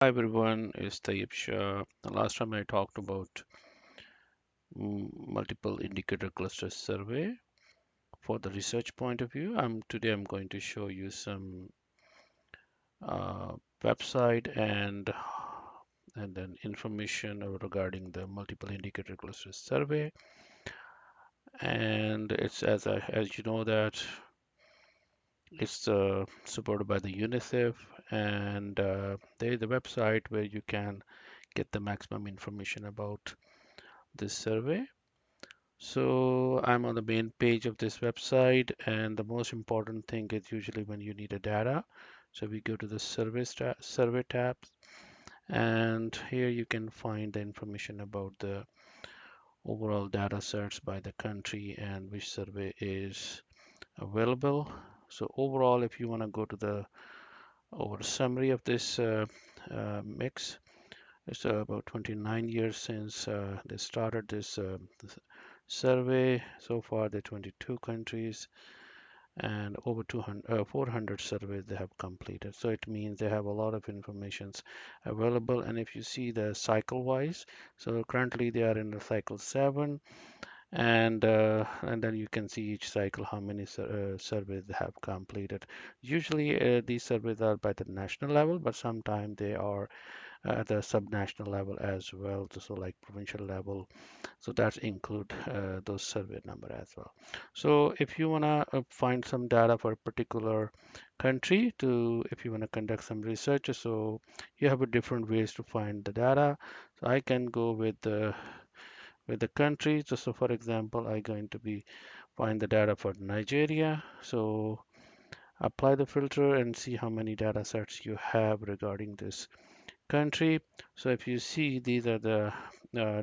Hi everyone, it's Shah. The last time I talked about multiple indicator cluster survey for the research point of view. Today I'm going to show you some uh, website and then information regarding the multiple indicator cluster survey. And it's as you know that it's supported by the UNICEF, and there is a website where you can get the maximum information about this survey. So I'm on the main page of this website, and the most important thing is usually when you need a data. So we go to the survey tab, and here you can find the information about the overall data sets by the country and which survey is available. So overall, if you want to go to the over summary of this mix, it's about 29 years since they started this survey. So far, there are 22 countries and over 400 surveys they have completed. So it means they have a lot of informations available. And if you see the cycle wise, so currently they are in the cycle 7, and then you can see each cycle how many surveys they have completed. Usually these surveys are by the national level, but sometimes they are at the subnational level as well, so like provincial level. So that's include those survey number as well. So if you want to find some data for a particular country, to if you want to conduct some research, so you have a different ways to find the data. So I can go with the country. So for example, I'm going to be find the data for Nigeria. So apply the filter and see how many data sets you have regarding this country. So if you see, these are the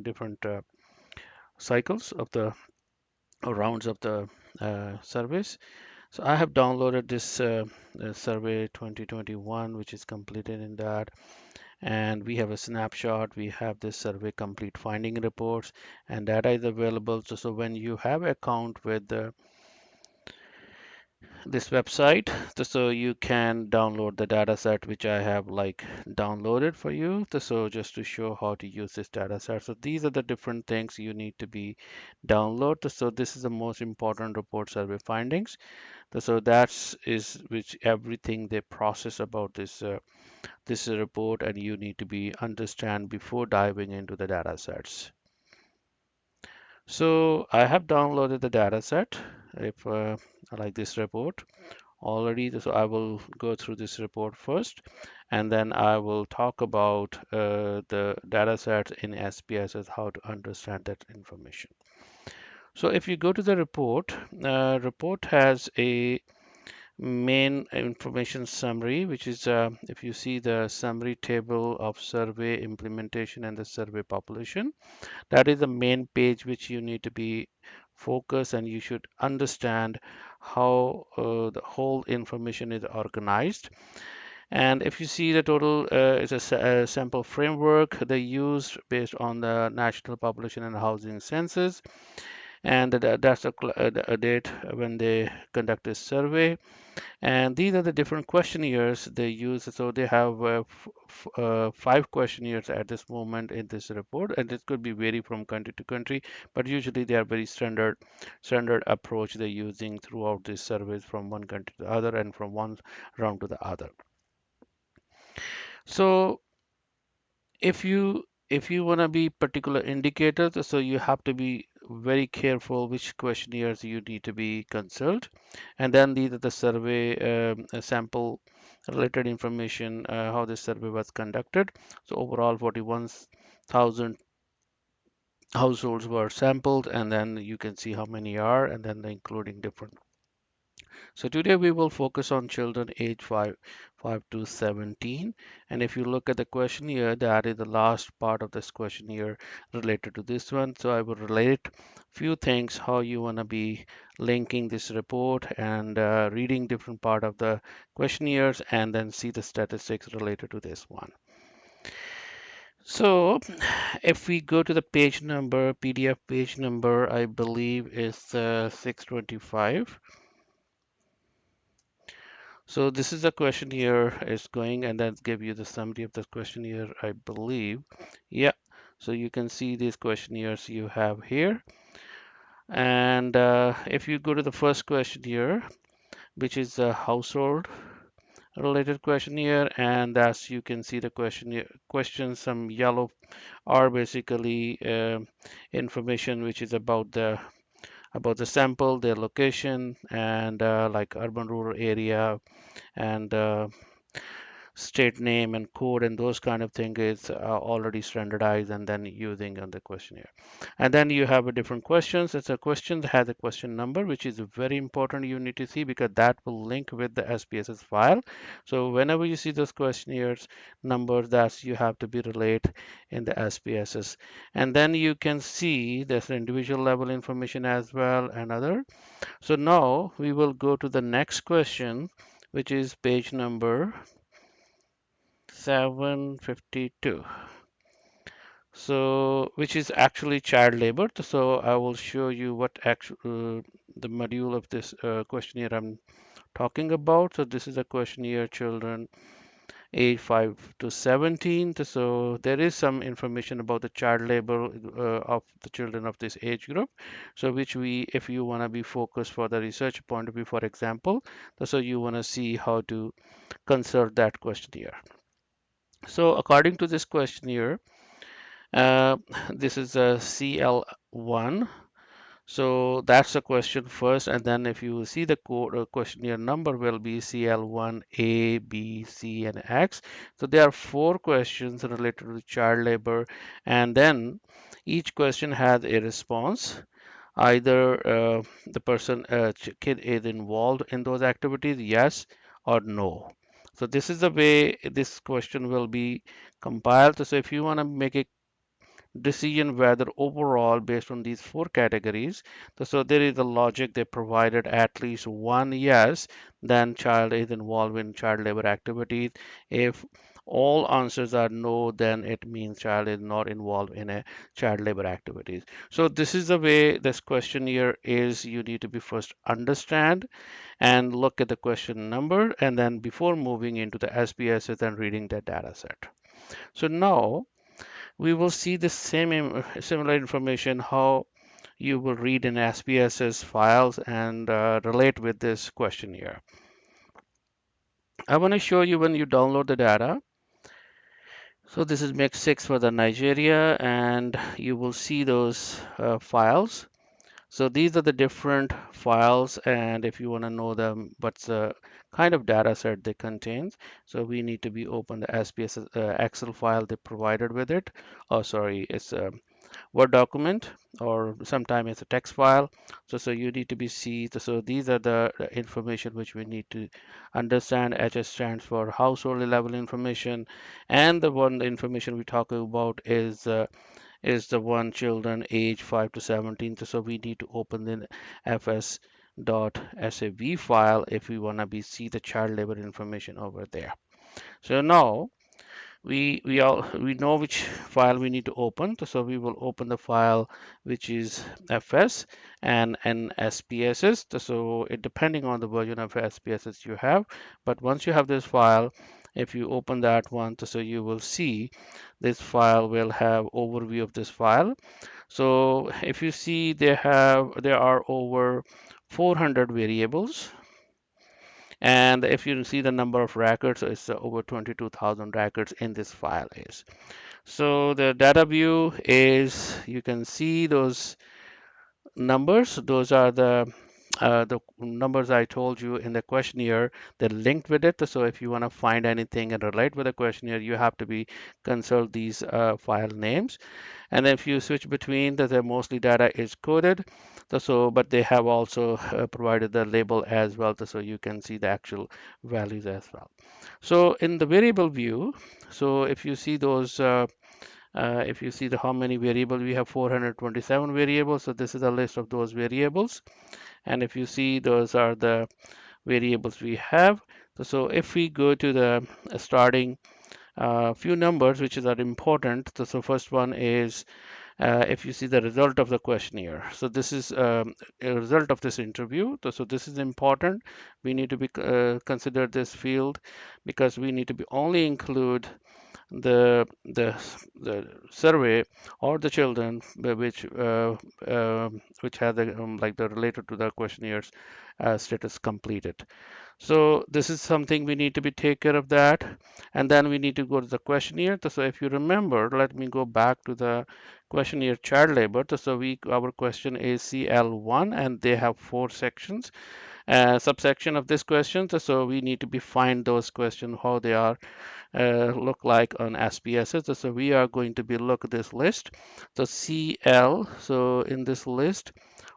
different cycles of the rounds of the surveys. So I have downloaded this survey 2021, which is completed in that. And we have a snapshot. We have this survey complete finding reports, and data is available. So when you have account with this website, so you can download the data set which I have like downloaded for you. So just to show how to use this data set. So these are the different things you need to be download. So this is the most important report survey findings. So that's is which everything they process about this report, and you need to be understand before diving into the data sets. So I have downloaded the data set. If I like this report already, so I will go through this report first, and then I will talk about the data sets in SPSS, how to understand that information. So if you go to the report has a main information summary, which is if you see the summary table of survey implementation and the survey population, that is the main page which you need to be focused, and you should understand how the whole information is organized. And if you see the total is a sample framework they used based on the National Population and Housing Census, and that's a date when they conduct this survey. And these are the different questionnaires they use. So they have 5 questionnaires at this moment in this report, and this could be vary from country to country, but usually they are very standard approach they're using throughout these surveys from one country to the other and from one round to the other. So if you want to be particular indicators, so you have to be very careful which questionnaires you need to be consult. And then these are the survey sample related information, how this survey was conducted. So overall 41,000 households were sampled, and then you can see how many are, and then including different. So today we will focus on children age 5 to 17. And if you look at the questionnaire, that is the last part of this questionnaire related to this one. So I will relate few things how you want to be linking this report and reading different part of the questionnaires, and then see the statistics related to this one. So if we go to the page number, PDF page number, I believe is 625. So this is the question here is going, and that give you the summary of the question here, I believe. Yeah. So you can see these questionnaires you have here. And if you go to the first question here, which is a household related questionnaire, and as you can see the questions, some yellow are basically information which is about the sample, their location, and like urban rural area, and state name and code and those kind of thing is already standardized and then using on the questionnaire. And then you have a different questions. It's a question that has a question number, which is very important you need to see because that will link with the SPSS file. So whenever you see those questionnaires numbers, that you have to be relate in the SPSS. And then you can see there's individual level information as well and other. So now we will go to the next question, which is page number 752. So which is actually child labor. So I will show you what actual the module of this questionnaire I'm talking about. So this is a questionnaire children age 5 to 17. So there is some information about the child labor of the children of this age group. So which we, if you want to be focused for the research point of view, for example, so you want to see how to consult that questionnaire. So according to this questionnaire, uh, this is a CL1. So that's the question first, and then if you see the code questionnaire number will be CL1 A, B, C, and X. So there are four questions related to child labor, and then each question has a response. Either the person, kid is involved in those activities, yes or no. So this is the way this question will be compiled. So if you want to make a decision whether overall based on these four categories, so there is a logic they provided at least one yes, then child is involved in child labor activities. If all answers are no, then it means child is not involved in a child labor activities. So this is the way this questionnaire is. You need to be first understand and look at the question number, and then before moving into the SPSS and reading the data set. So now we will see the similar information how you will read in SPSS files and relate with this questionnaire. I want to show you when you download the data. So this is mix 6 for the Nigeria, and you will see those files. So these are the different files, and if you want to know them, what's the kind of data set they contain, so we need to be open the SPSS Excel file they provided with it. Oh, sorry, it's a Word document, or sometimes it's a text file. So you need to be see. So these are the information which we need to understand. HS stands for household level information, and the one information we talk about is the one children age 5 to 17. So we need to open the fs.sav file if we want to be see the child labor information over there. So now we know which file we need to open. So we will open the file which is fs and spss. So it depending on the version of spss you have, but once you have this file, if you open that one, so you will see this file will have overview of this file. So if you see there are over 400 variables, and if you see the number of records, it's over 22,000 records in this file is. So the data view is, you can see those numbers. Those are the numbers I told you in the questionnaire. They're linked with it. So if you want to find anything and relate with the questionnaire, you have to be consult these file names. And if you switch between, the mostly data is coded. So, but they have also provided the label as well, so you can see the actual values as well. So in the variable view, so if you see those if you see the how many variables we have, 427 variables. So this is a list of those variables, and if you see those are the variables we have. So if we go to the starting few numbers which is are important. So first one is if you see the result of the questionnaire. So this is a result of this interview. So this is important. We need to be consider this field because we need to be only include the survey or the children which have the like the related to the questionnaires status completed. So this is something we need to be take care of that. And then we need to go to the questionnaire. So if you remember, let me go back to the questionnaire child labor. So we our question is CL1 and they have four sections. Subsection of this question. So we need to be find those questions how they are look like on SPSS. So we are going to be look at this list. So CL. So in this list,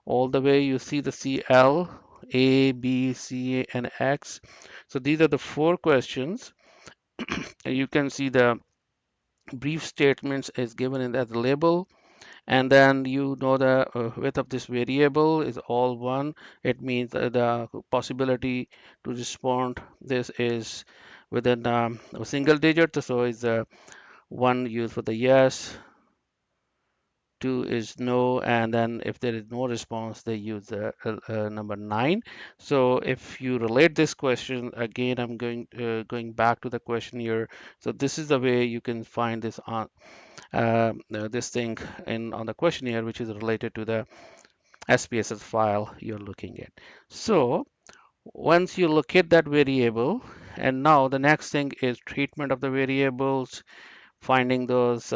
all the way you see the CL, A, B, C, and X. So these are the four questions. And you can see the brief statements is given in that label. And then you know the width of this variable is all one. It means the possibility to respond this is within a single digit. So it's one used for the yes, two is no, and then if there is no response, they use the number nine. So if you relate this question again, I'm going back to the question here. So this is the way you can find this on this thing in on the questionnaire, which is related to the SPSS file you're looking at. So once you locate that variable, and now the next thing is treatment of the variables, finding those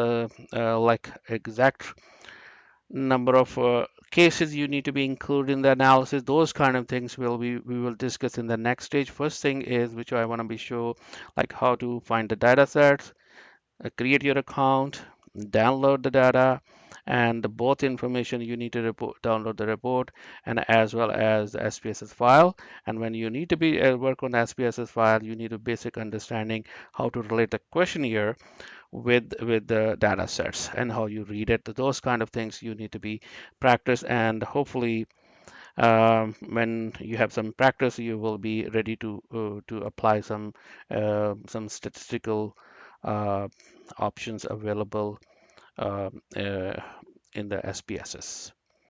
like exact number of cases you need to be included in the analysis. Those kind of things we will discuss in the next stage. First thing is which I want to be show like how to find the data sets, create your account, download the data, and the both information you need to download the report and as well as the SPSS file. And when you need to be work on the SPSS file, you need a basic understanding how to relate the questionnaire with the data sets and how you read it. Those kind of things you need to be practice, and hopefully when you have some practice, you will be ready to apply some statistical uh, options available uh, uh, in the SPSS.